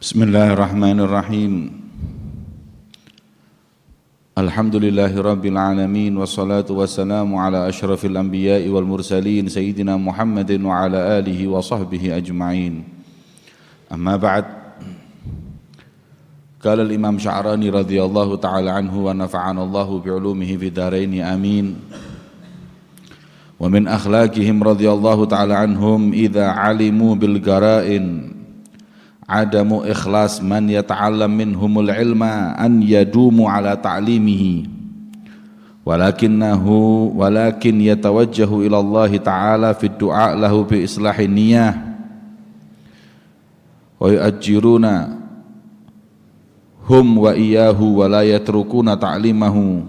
Bismillahirrahmanirrahim. Alhamdulillahirabbil alamin wassalatu wassalamu ala asyrafil anbiya'i wal mursalin sayyidina Muhammadin wa ala alihi wa sahbihi ajma'in. Amma ba'd. Qala al-Imam Sya'rani radhiyallahu ta'ala anhu wa nafa'ana Allahu bi'ulumihi fid dharain amin. Wa min akhlaqihim radhiyallahu ta'ala anhum idza 'alimu bil gara'in adamu ikhlas man yata'allam minhumul ilma an yadumu ala ta'limihi walakin yatawajjahu ila Allah ta'ala fi du'a lahu bi islahin niyah wa yu'ajjiruna hum wa iyyahu wa la yatrukuna ta'limahu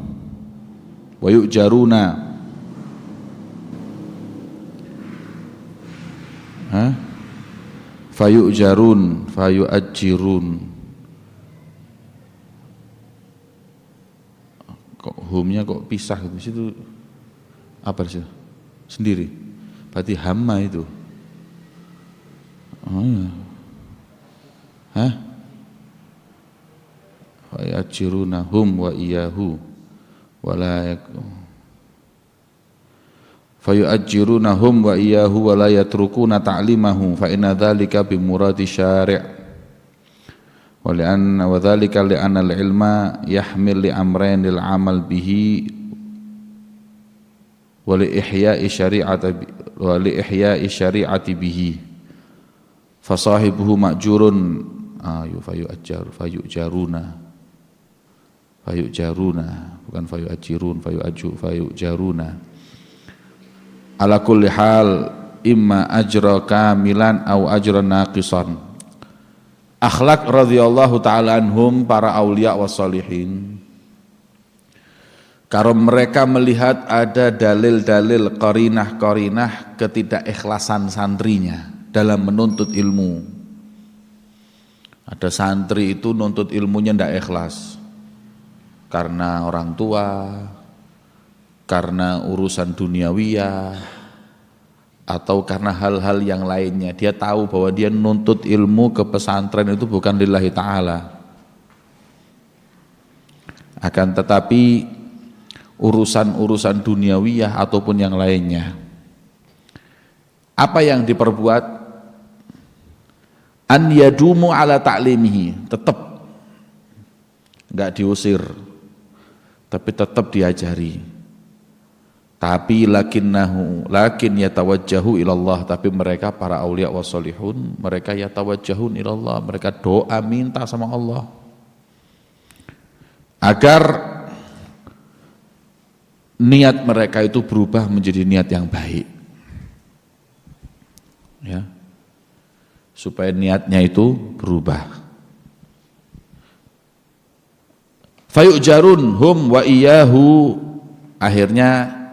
wa yu'jaruna fayu'jarun fayu'ajjirun. Kok humnya kok pisah gitu situ, apa sih sendiri, berarti hamma itu. Oh ya, fayu'ajjiruna hum wa iyyahu wa la fayu'ajjirunahum wa iyyahu wa la yatrukuna ta'limahu fa inna dzalika bi muradi syari' wa dzalika li'anna al-ilma yahmil li amrayn lil amal bihi wa li ihya'i syari'ati bihi fa sahibuhu ma'jurun fayu'jaruna bukan fayu'ajjirun fayu'jaruna ala kulli hal imma ajra kamilan au ajra naqisan. Akhlak radhiyallahu ta'ala anhum para aulia wa sholihin, kalau mereka melihat ada dalil-dalil qarinah-qarinah ketidakikhlasan santrinya dalam menuntut ilmu. Ada santri itu nuntut ilmunya tidak ikhlas karena orang tua, karena urusan duniawiyah, atau karena hal-hal yang lainnya. Dia tahu bahwa dia nuntut ilmu ke pesantren itu bukan lillahi ta'ala, akan tetapi urusan-urusan duniawiyah ataupun yang lainnya. Apa yang diperbuat? An yadumu ala ta'limihi, tetap enggak diusir, tapi tetap diajari. Tapi lakin yatawajjahu ilallah, tapi mereka para aulia wa sholihun, mereka yatawajjahun ilallah, mereka doa minta sama Allah agar niat mereka itu berubah menjadi niat yang baik, ya, supaya niatnya itu berubah. Fayu'jarun hum wa iyyahu, akhirnya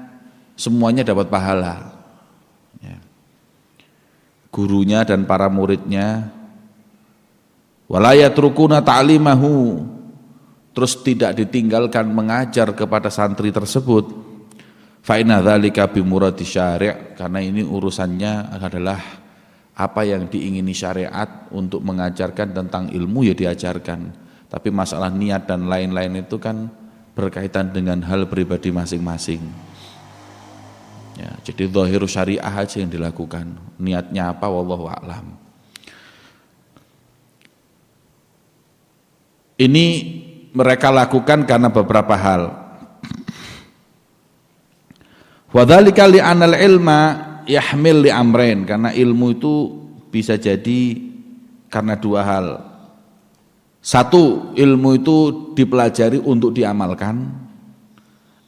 semuanya dapat pahala, ya. Gurunya dan para muridnya. Wala yatrukuna ta'limahu, terus tidak ditinggalkan mengajar kepada santri tersebut. Fa inna dzalika bi muradi syari', karena ini urusannya adalah apa yang diingini syariat untuk mengajarkan tentang ilmu ya diajarkan. Tapi masalah niat dan lain-lain itu kan berkaitan dengan hal pribadi masing-masing. Ya, jadi zahir syariah aja yang dilakukan, niatnya apa wallahu a'lam. Ini mereka lakukan karena beberapa hal. Wa dzalika li'anal ilma yahmil li amrain, karena ilmu itu bisa jadi karena dua hal. Satu, ilmu itu dipelajari untuk diamalkan,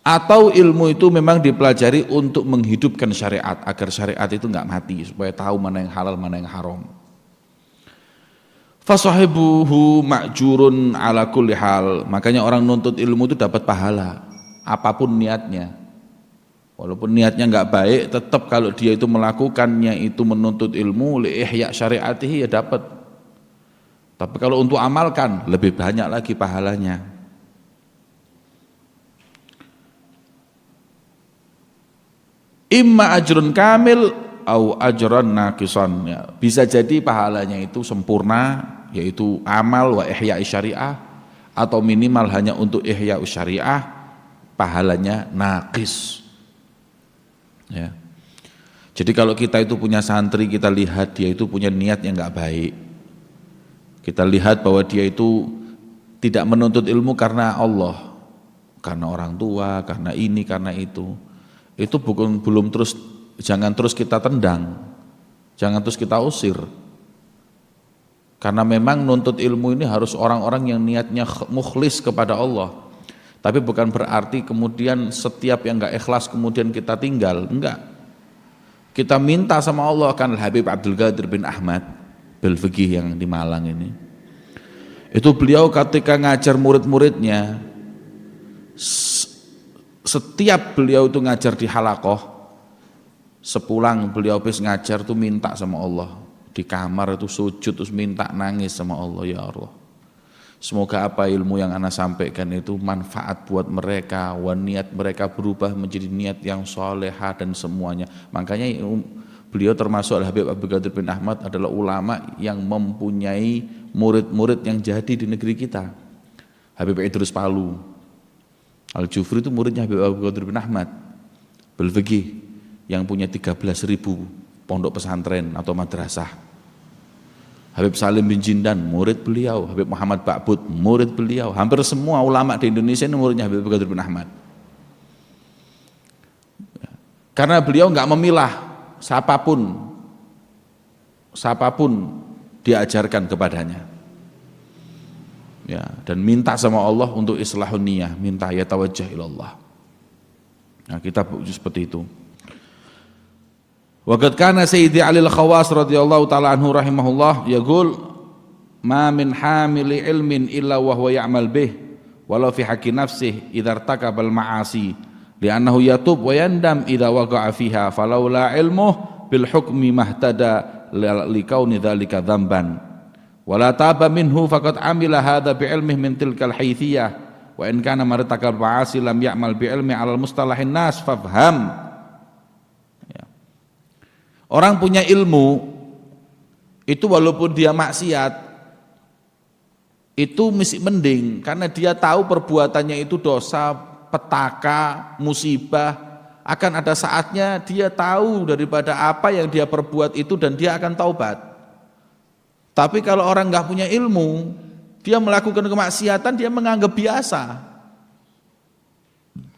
atau ilmu itu memang dipelajari untuk menghidupkan syariat, agar syariat itu enggak mati, supaya tahu mana yang halal, mana yang haram. Fasahibuhu ma'jurun ala kulli hal, makanya orang nuntut ilmu itu dapat pahala apapun niatnya. Walaupun niatnya enggak baik, tetap kalau dia itu melakukannya itu menuntut ilmu li ihya syariatihi ya dapat. Tapi kalau untuk amalkan lebih banyak lagi pahalanya. Imma ajrun kamil au ajran naqisan, ya. Bisa jadi pahalanya itu sempurna, yaitu amal wa ihya syariah, atau minimal hanya untuk ihya syariah, pahalanya naqis. Ya. Jadi kalau kita itu punya santri, kita lihat dia itu punya niat yang enggak baik, kita lihat bahwa dia itu tidak menuntut ilmu karena Allah, karena orang tua, karena ini, karena itu belum terus, jangan terus kita tendang, jangan terus kita usir. Karena memang nuntut ilmu ini harus orang-orang yang niatnya mukhlis kepada Allah. Tapi bukan berarti kemudian setiap yang enggak ikhlas kemudian kita tinggal, enggak. Kita minta sama Allah, kan Habib Abdul Qadir bin Ahmad Belfegih yang di Malang ini. Itu beliau ketika ngajar murid-muridnya, setiap beliau itu ngajar di halaqah, sepulang beliau habis ngajar tuh minta sama Allah. Di kamar itu sujud terus minta, nangis sama Allah, ya Allah, semoga apa ilmu yang ana sampaikan itu manfaat buat mereka, niat mereka berubah menjadi niat yang solehah dan semuanya. Makanya beliau termasuk Habib Abdul Qadir bin Ahmad adalah ulama yang mempunyai murid-murid yang jadi di negeri kita. Habib Idrus Palu Al-Jufri itu muridnya Habib Abdul Qadir bin Ahmad Belfegih yang punya 13.000 pondok pesantren atau madrasah. Habib Salim bin Jindan murid beliau, Habib Muhammad Ba'bud murid beliau. Hampir semua ulama di Indonesia ini muridnya Habib Qadir bin Ahmad. Karena beliau enggak memilah siapapun diajarkan kepadanya. Ya, dan minta sama Allah untuk islahun niyah, minta ya tawajjah ilallah. Nah, kita seperti itu. Wa qad kana Sayyidi Ali Al-Khawas radhiyallahu taala anhu rahimahullah yaqul ma min hamili ilmin illa wa huwa ya'mal bih walau fi haqqi nafsihi idza irtakaba al-ma'asi li'annahu yatub wa yandam idza waqa'a fiha falaula ilmuhu bil hukmi mahtada likauni dzalika dzamban wala taba minhu faqad amila hadza bi ilmihi min tilkal haythiyah wa in kana martakal ma'asi lam ya'mal bi ilmi 'ala mustalahin nas fafham. Orang punya ilmu itu walaupun dia maksiat itu mesti mending, karena dia tahu perbuatannya itu dosa, petaka, musibah. Akan ada saatnya dia tahu daripada apa yang dia perbuat itu dan dia akan taubat. Tapi kalau orang nggak punya ilmu, dia melakukan kemaksiatan, dia menganggap biasa.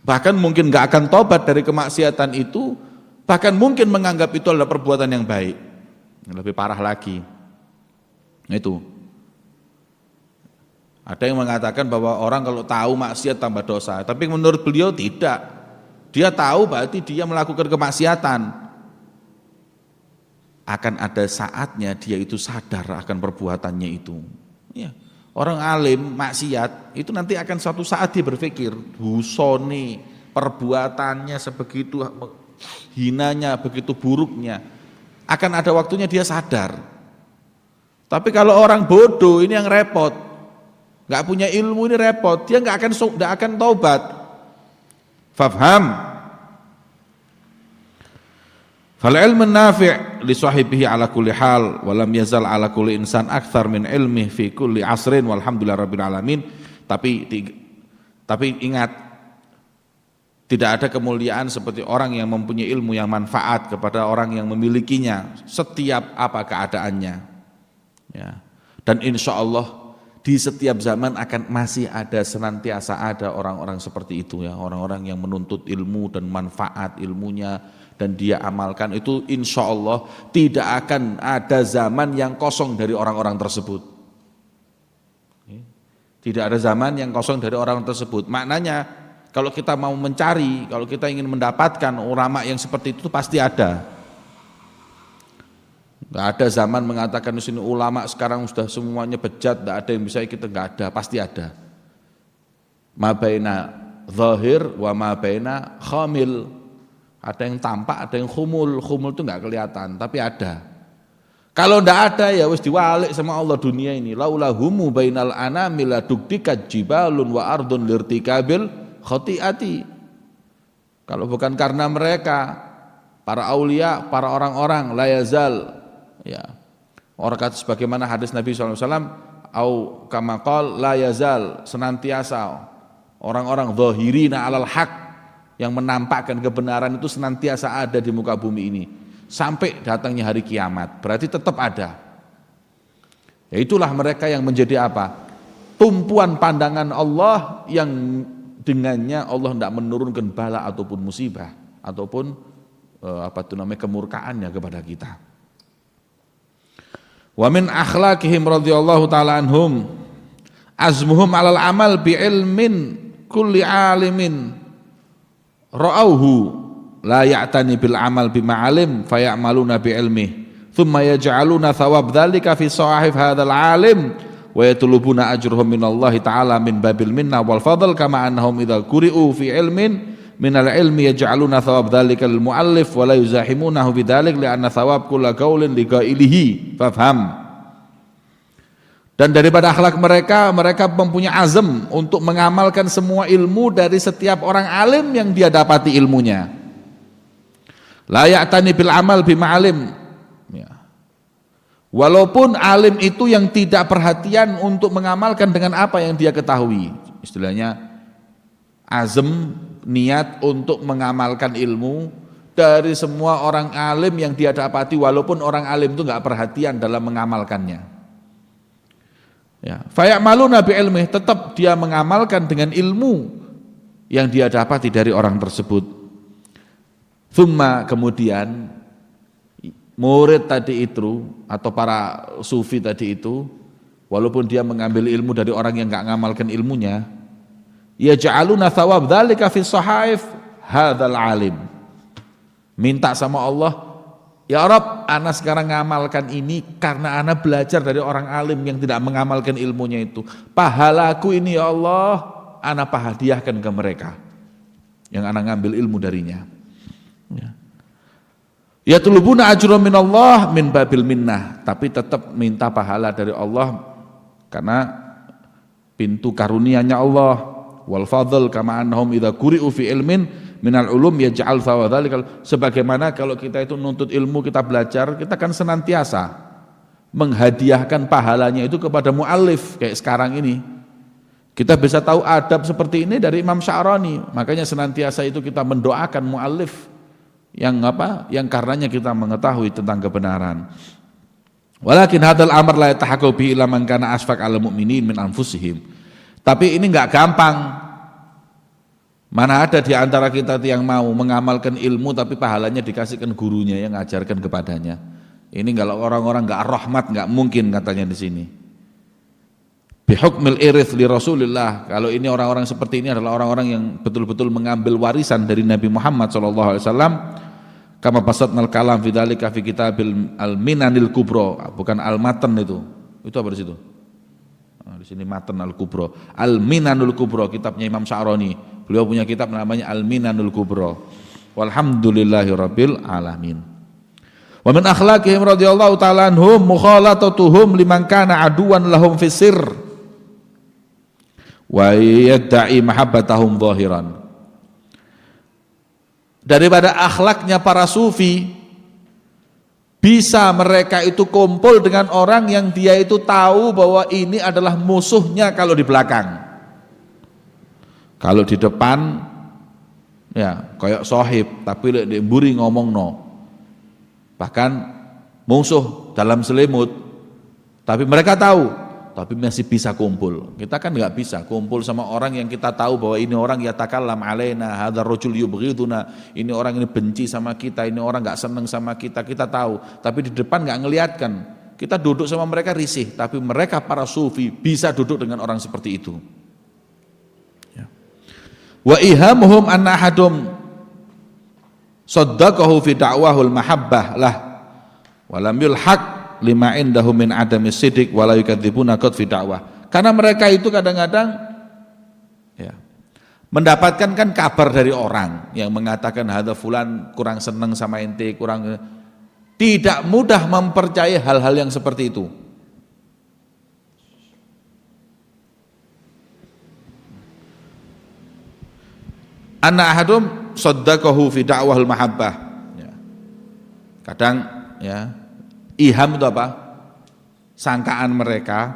Bahkan mungkin nggak akan taubat dari kemaksiatan itu, bahkan mungkin menganggap itu adalah perbuatan yang baik. Lebih parah lagi, itu ada yang mengatakan bahwa orang kalau tahu maksiat tambah dosa, tapi menurut beliau tidak. Dia tahu berarti dia melakukan kemaksiatan. Akan ada saatnya dia itu sadar akan perbuatannya itu. Ya. Orang alim maksiat itu nanti akan suatu saat dia berpikir, busoni perbuatannya sebegitu hinanya, begitu buruknya, akan ada waktunya dia sadar. Tapi kalau orang bodoh ini yang repot, nggak punya ilmu ini repot, dia nggak akan taubat. Fafham. Fal ilmu nafi' li sahibihi ala kulli hal wa lam yazal ala kulli insan akthar min ilmi fi kulli asrin walhamdulillah rabbil alamin. Tapi ingat, tidak ada kemuliaan seperti orang yang mempunyai ilmu yang manfaat kepada orang yang memilikinya setiap apa keadaannya. Ya. Dan insya Allah di setiap zaman akan masih ada, senantiasa ada orang-orang seperti itu ya, orang-orang yang menuntut ilmu dan manfaat ilmunya dan dia amalkan itu, insya Allah tidak akan ada zaman yang kosong dari orang-orang tersebut. Tidak ada zaman yang kosong dari orang tersebut. Maknanya kalau kita mau mencari, kalau kita ingin mendapatkan ulama yang seperti itu pasti ada. Enggak ada zaman mengatakan di sini ulama sekarang sudah semuanya bejat, enggak ada yang bisa kita, enggak ada, pasti ada. Ma baina zahir wa ma baina khamil. Ada yang tampak, ada yang khumul. Khumul itu enggak kelihatan, tapi ada. Kalau enggak ada ya wis diwalik sama Allah dunia ini. Laulahumu bainal anamil ladukdikat jibalun wa ardun lirtikabil khotiati. Kalau bukan karena mereka, para aulia, para orang-orang layazal, ya, Orang kata sebagaimana hadis Nabi SAW, au kama qala la yazal, senantiasa orang-orang zahirina alal haq, yang menampakkan kebenaran itu senantiasa ada di muka bumi ini sampai datangnya hari kiamat. Berarti tetap ada. Ya itulah mereka yang menjadi apa? Tumpuan pandangan Allah yang dengannya Allah tidak menurunkan bala ataupun musibah ataupun kemurkaannya kepada kita. Wa min akhlaqihim radhiyallahu taala anhum azmuhum alal amal bi ilmin kulli alimin ra'auhu la ya'tani bil amal bima alim fayamaluna bi ilmih thumma yaj'aluna thawab dzalika fi sahif hadzal alim wa yatlubuna ajruhum minallahi ta'ala min babil minna wal fadl kama annahum idza quri'u fi ilmin minal ilmi yaj'aluna thawab dzalika lil muallif wa la yuzahimunahu bidzalik li'anna thawab kullu qaulin li qailihi fafham. Dan daripada akhlak mereka, mereka mempunyai azam untuk mengamalkan semua ilmu dari setiap orang alim yang dia dapati ilmunya. La ya'tani bil amal bima alim. Ya. Walaupun alim itu yang tidak perhatian untuk mengamalkan dengan apa yang dia ketahui. Istilahnya azam, niat untuk mengamalkan ilmu dari semua orang alim yang dia dapati, walaupun orang alim itu enggak perhatian dalam mengamalkannya. Ya, fayamaluna bi ilmih, tetap dia mengamalkan dengan ilmu yang dia dapati dari orang tersebut. Thumma, kemudian murid tadi itu atau para sufi tadi itu, walaupun dia mengambil ilmu dari orang yang enggak mengamalkan ilmunya, yaj'aluna thawab dzalika fi sahaif hadzal alim. Minta sama Allah, ya Rabb, ana sekarang ngamalkan ini karena ana belajar dari orang alim yang tidak mengamalkan ilmunya itu. Pahalaku ini ya Allah, ana hadiahkan ke mereka yang ana ngambil ilmu darinya. Ya tulubuna ajran minallah min babil minnah, tapi tetap minta pahala dari Allah karena pintu karunia-Nya Allah. Wal fadl kama annahum idza quri'u fi ilmin minal ulum yaj'al thawadzalika, sebagaimana kalau kita itu nuntut ilmu, kita belajar, kita kan senantiasa menghadiahkan pahalanya itu kepada muallif. Kayak sekarang ini kita bisa tahu adab seperti ini dari Imam Sya'rani, makanya senantiasa itu kita mendoakan muallif yang yang karenanya kita mengetahui tentang kebenaran. Walakin hadzal amr la yatahaqqaqu bihi illa man kana asfaq 'alal mu'minin min anfusihim. Tapi ini enggak gampang. Mana ada di antara kita yang mau mengamalkan ilmu tapi pahalanya dikasihkan gurunya yang ngajarkan kepadanya. Ini kalau orang-orang enggak rahmat, enggak mungkin katanya di sini. Bihukmil irith li Rasulillah. Kalau ini orang-orang seperti ini adalah orang-orang yang betul-betul mengambil warisan dari Nabi Muhammad sallallahu alaihi wasallam. Kama basatnal kalam fi dzalika fi kitabil al-minanil kubra, bukan al-matan itu. Itu apa di situ? Nah, di sini matan al-kubra. Al-minanul kubra, kitabnya Imam Sya'rani. Beliau punya kitab namanya Al-Minanul Kubra. Walhamdulillahirabbil alamin. Wa min akhlaqihim radhiyallahu ta'ala anhum mukhalatatuhum liman kana aduwan lahum fi sirr wa yad'i mahabbatahum zahiran. Daripada akhlaknya para sufi, bisa mereka itu kumpul dengan orang yang dia itu tahu bahwa ini adalah musuhnya kalau di belakang. Kalau di depan ya kayak sohib, tapi di mburi ngomong no. Bahkan musuh dalam selimut, tapi mereka tahu, tapi masih bisa kumpul. Kita kan nggak bisa kumpul sama orang yang kita tahu bahwa ini orang yatakallam alaina, hadzal rajul yubghiduna, ini orang ini benci sama kita, ini orang nggak seneng sama kita, kita tahu. Tapi di depan nggak ngelihatkan. Kita duduk sama mereka risih, tapi mereka para sufi bisa duduk dengan orang seperti itu. Wa ihamuhum anna ahadum saddaqahu fi da'wahul mahabbah lah wa lam yulhaq lima indahu min adami siddiq wa la yukadzibuna qad fi da'wah. Karena mereka itu kadang-kadang ya mendapatkan kan kabar dari orang yang mengatakan hadza fulan kurang senang sama ente, kurang, tidak mudah mempercayai hal-hal yang seperti itu. Anna ahadum saddaqahu fi da'wahul mahabbah. Ya. Kadang ya iham itu apa? sangkaan mereka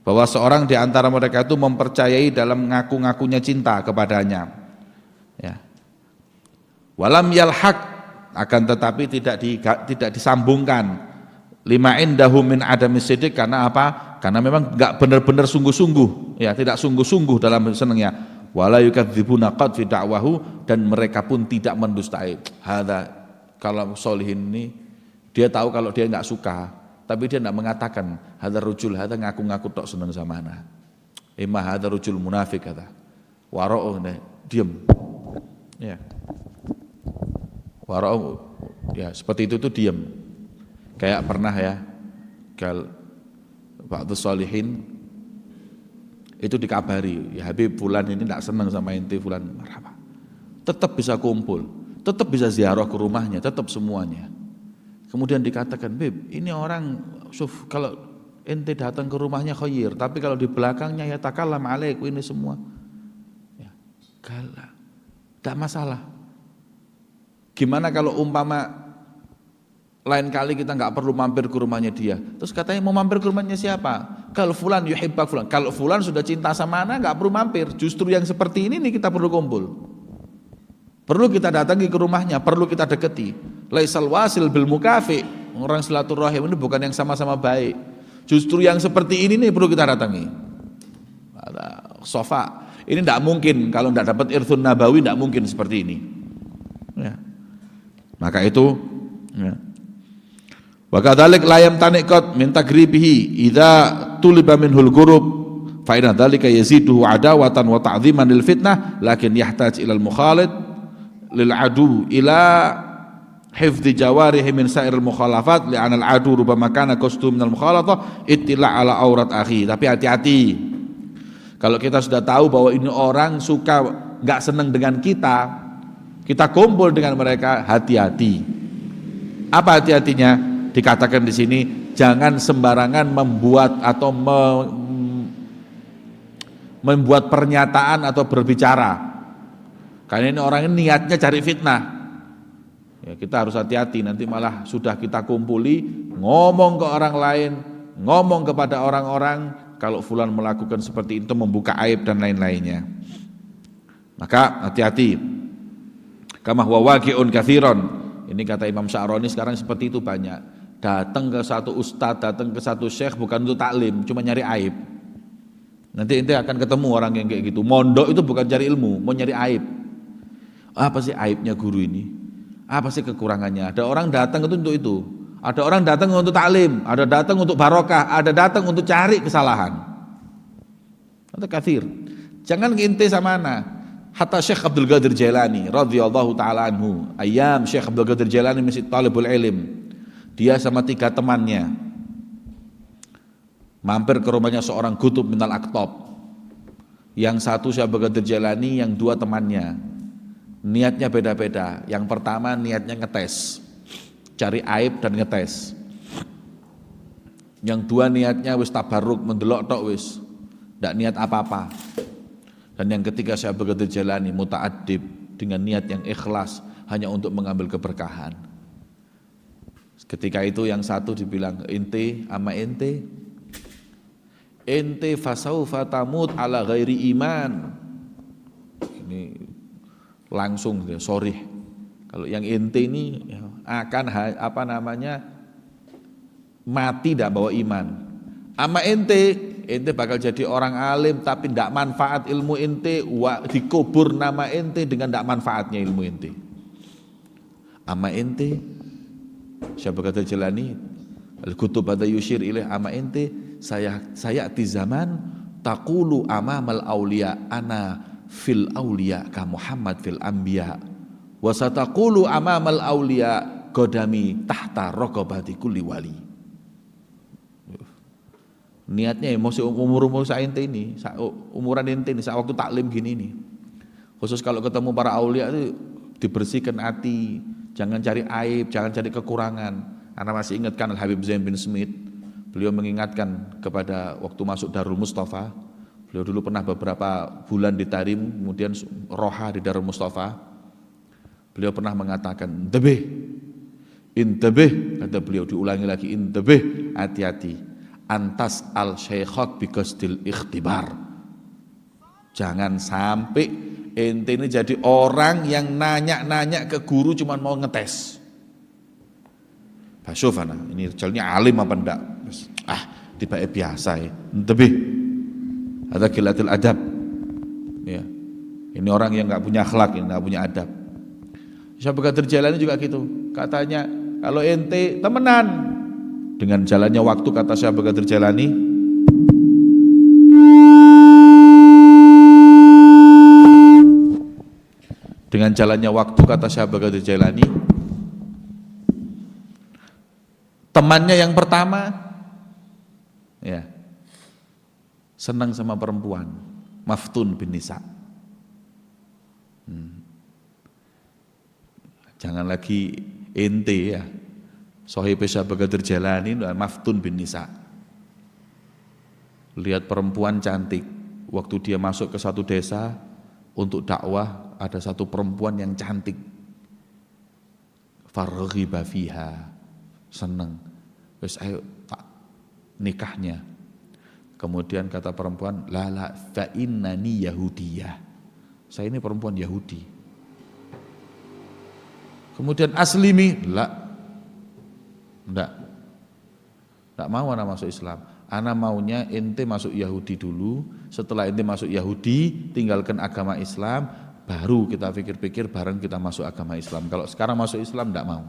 bahwa seorang di antara mereka itu mempercayai dalam ngaku-ngakunya cinta kepadanya. Ya. Walam yalhaq, akan tetapi tidak disambungkan lima indahu min adami siddiq, karena apa? Karena memang enggak benar-benar sungguh-sungguh, ya, tidak sungguh-sungguh dalam senangnya. Wala yukadzibuna qad fi da'wahu, dan mereka pun tidak mendustai. Hadza, kalau solihin ini dia tahu kalau dia enggak suka, tapi dia tidak mengatakan hadza rujul, hadza ngaku-ngaku tok seneng sama ana. Imma hadza rujul munafik kata. Wara'u, diam. Ya. Wara'u, ya seperti itu tuh diam. Kayak pernah ya, waktu solihin itu dikabari, ya Habib fulan ini tidak senang sama ente fulan, marhaba. Tetap bisa kumpul, tetap bisa ziarah ke rumahnya, tetap semuanya. Kemudian dikatakan, Bib, ini orang kalau ente datang ke rumahnya khair, tapi kalau di belakangnya ya takallam alaik, ini semua. Ya, galak, tidak masalah. Gimana kalau umpama lain kali kita nggak perlu mampir ke rumahnya dia, terus katanya mau mampir ke rumahnya siapa? Kalau fulan yuhibbak fulan, kalau fulan sudah cinta sama ana nggak perlu mampir. Justru yang seperti ini nih kita perlu kumpul, perlu kita datangi ke rumahnya, perlu kita deketi. Laisal wasil bil mukafi, orang silaturahim ini bukan yang sama-sama baik. Justru yang seperti ini nih perlu kita datangi. Sofa ini tidak mungkin kalau tidak dapat irthun nabawi, tidak mungkin seperti ini. Ya. Maka itu. Ya. Wa kadzalik la yamtaniqat min tagribihi idza tuliba minhul ghurub fa inna dzalika yaziduhu adawatan wa ta'dhiman lil fitnah, lakin yahtaj ila al mukhalid lil adu ila hifdzi jawarihi min sa'iril mukhalafat li'anna al adu rubama kana qasdu min al mukhalatah ittila' ala aurat akhi. Tapi hati-hati, kalau kita sudah tahu bahwa ini orang suka enggak senang dengan kita kumpul dengan mereka, hati-hati. Apa hati-hatinya? Dikatakan di sini jangan sembarangan membuat atau membuat pernyataan atau berbicara, karena ini orang ini niatnya cari fitnah. Ya, kita harus hati-hati, nanti malah sudah kita kumpuli ngomong ke orang lain, ngomong kepada orang-orang kalau fulan melakukan seperti itu, membuka aib dan lain-lainnya. Maka hati-hati. Kama huwa waqi'un katsiran. Ini kata Imam Sya'rani sekarang seperti itu banyak. Datang ke satu ustadz, datang ke satu syekh bukan untuk taklim, cuma nyari aib. Nanti ente akan ketemu orang yang kayak gitu. Mondok itu bukan cari ilmu, mau nyari aib. Apa sih aibnya guru ini? Apa sih kekurangannya? Ada orang datang itu untuk itu. Ada orang datang untuk taklim, ada datang untuk barokah, ada datang untuk cari kesalahan. Itu katsir. Jangan ente sama ana. Hatta Syekh Abdul Qadir Jailani radhiyallahu taala anhu, ayam Syekh Abdul Qadir Jailani masih talibul ilm. Dia sama 3 temannya mampir ke rumahnya seorang kutub minal aktab. Yang satu Syekh Abdul Qadir Jailani, yang 2 temannya. Niatnya beda-beda. Yang pertama niatnya ngetes, cari aib dan ngetes. Yang 2 niatnya wis tabarruk, mendelok tok wis, ndak niat apa-apa. Dan yang ketiga Syekh Abdul Qadir Jailani muta'addib, dengan niat yang ikhlas, hanya untuk mengambil keberkahan. Ketika itu yang satu dibilang, ente fasaufa tamut ala ghairi iman. Ini langsung dia sorry. Kalau yang ente ini akan mati tidak bawa iman. Ama ente bakal jadi orang alim tapi tidak manfaat ilmu ente, dikubur nama ente dengan tidak manfaatnya ilmu ente. Ama ente Syekh Abdul Qadir Jailani al-kutub hadza yushir ilaih, ama ente saya di zaman taqulu amamal auliya ana fil auliya ka Muhammad fil anbiya wa sataqulu amamal auliya qadami tahta raqabati kulli wali. Niatnya masih umur saya ente ini, umuran ente ini, saat waktu taklim gini nih. Khusus kalau ketemu para aulia itu dibersihkan hati. Jangan cari aib, jangan cari kekurangan. Anda masih ingatkan Al-Habib Zain bin Smith, beliau mengingatkan kepada waktu masuk Darul Mustafa. Beliau dulu pernah beberapa bulan di Tarim, kemudian roha di Darul Mustafa. Beliau pernah mengatakan, intabih, kata beliau, diulangi lagi, intabih, hati-hati. antas al syekhok biqasdil ikhtibar. Jangan sampai ente ini jadi orang yang nanya-nanya ke guru cuma mau ngetes. Basyufana, ini rijalnya alim apa enggak? Tiba biasa ya. Tapi ada qillatul adab. Ya. Ini orang yang enggak punya akhlak, yang enggak punya adab. Syekh Abdul Qadir Jailani juga gitu. Katanya, kalau ente temenan dengan jalannya waktu, kata Syekh Abdul Qadir Jailani, dengan jalannya waktu, kata Syekh Abdul Qadir Jailani, temannya yang pertama ya senang sama perempuan, maftun bin nisa. Jangan lagi ente ya Sohib Syekh Abdul Qadir Jailani maftun bin nisa. Lihat perempuan cantik, waktu dia masuk ke satu desa untuk dakwah, ada satu perempuan yang cantik, farghiba fiha, senang, wes ayo tak nikahnya. Kemudian kata perempuan, la fa innani yahudiyah, saya ini perempuan Yahudi. Kemudian aslimi, enggak mau ana masuk Islam, ana maunya ente masuk Yahudi dulu, setelah ente masuk Yahudi tinggalkan agama Islam, baru kita pikir-pikir bareng kita masuk agama Islam. Kalau sekarang masuk Islam enggak mau.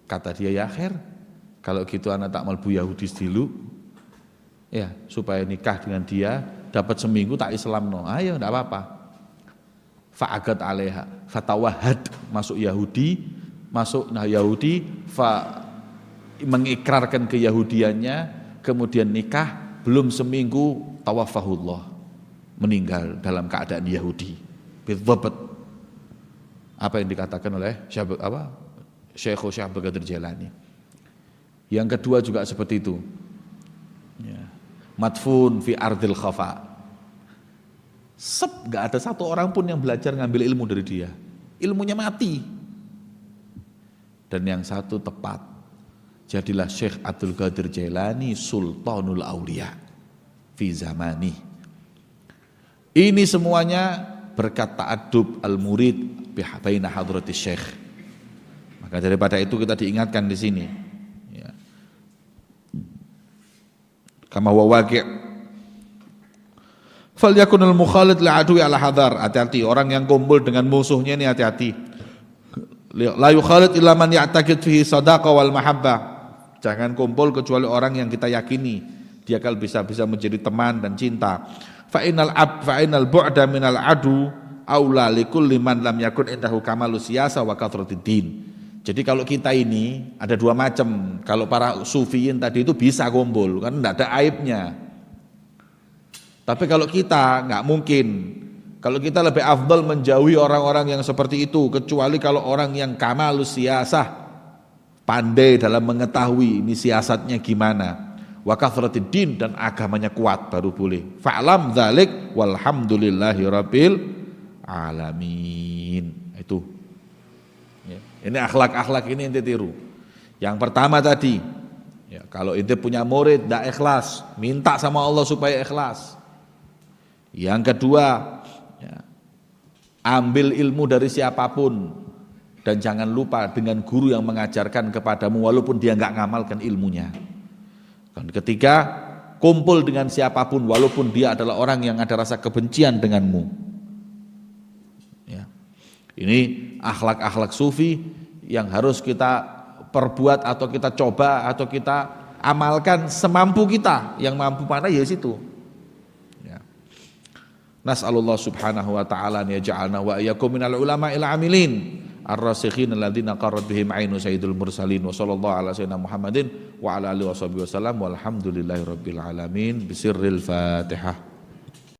Kata dia, ya khair, kalau gitu anak tak melbu Yahudi dulu ya, supaya nikah dengan dia, dapat seminggu tak Islam no. Ayo enggak apa-apa. Fa'agat alaiha, fatawahad, masuk Yahudi, mengikrarkan keyahudiannya, kemudian nikah, belum seminggu tawafahullah, meninggal dalam keadaan Yahudi. Bidzabat. Apa yang dikatakan oleh Syekh Abdul Qadir Jailani. Yang kedua juga seperti itu. Ya. Madfun fi ardil khafa. Gak ada satu orang pun yang belajar ngambil ilmu dari dia. Ilmunya mati. Dan yang satu tepat. Jadilah Syekh Abdul Qadir Jailani Sultanul Aulia fi zamani. Ini semuanya berkat ta'adub al-murid baina hadratis Syekh. Maka daripada itu kita diingatkan di sini. Ya. Kama wa waqi'. Falyakunul mukhalid li'adwi ala hadar. Hati-hati, orang yang kumpul dengan musuhnya ini hati-hati. La yukhalid illa man ya'taqid fihi sadaqah wal mahabbah. Jangan kumpul kecuali orang yang kita yakini dia akan bisa menjadi teman dan cinta. Fa innal bu'da minal adu aula likulli man lam yakun indahu kamalus siyasa wa katratid din. Jadi kalau kita ini ada dua macam. Kalau para sufiyin tadi itu bisa kumpul, kan enggak ada aibnya. Tapi kalau kita nggak mungkin, kalau kita lebih afdal menjauhi orang-orang yang seperti itu, kecuali kalau orang yang kamalus siyasah, pandai dalam mengetahui ini siasatnya gimana, wa kathratid din, dan agamanya kuat, baru boleh. Fa'lam dzalik walhamdulillahi rabbil alamin. Itu. Ya. Ini akhlak-akhlak ini ente tiru. Yang pertama tadi, ya, kalau ente punya murid tidak ikhlas, minta sama Allah supaya ikhlas. Yang kedua, ya, ambil ilmu dari siapapun dan jangan lupa dengan guru yang mengajarkan kepadamu walaupun dia nggak ngamalkan ilmunya. Dan ketiga, kumpul dengan siapapun walaupun dia adalah orang yang ada rasa kebencian denganmu. Ya. Ini akhlak-akhlak sufi yang harus kita perbuat atau kita coba atau kita amalkan semampu kita. Yang mampu mana ya situ. Nas'alullah subhanahu wa ta'ala an yaj'alna wa iyyakum minal ulama'il amilin ar-rasikhin alladziina qarrat bihim 'ainu sayyidil mursalin wa sallallahu ala sayyidina Muhammadin wa ala alihi washabihi wasallam walhamdulillahi rabbil alamin bisirril Fatihah.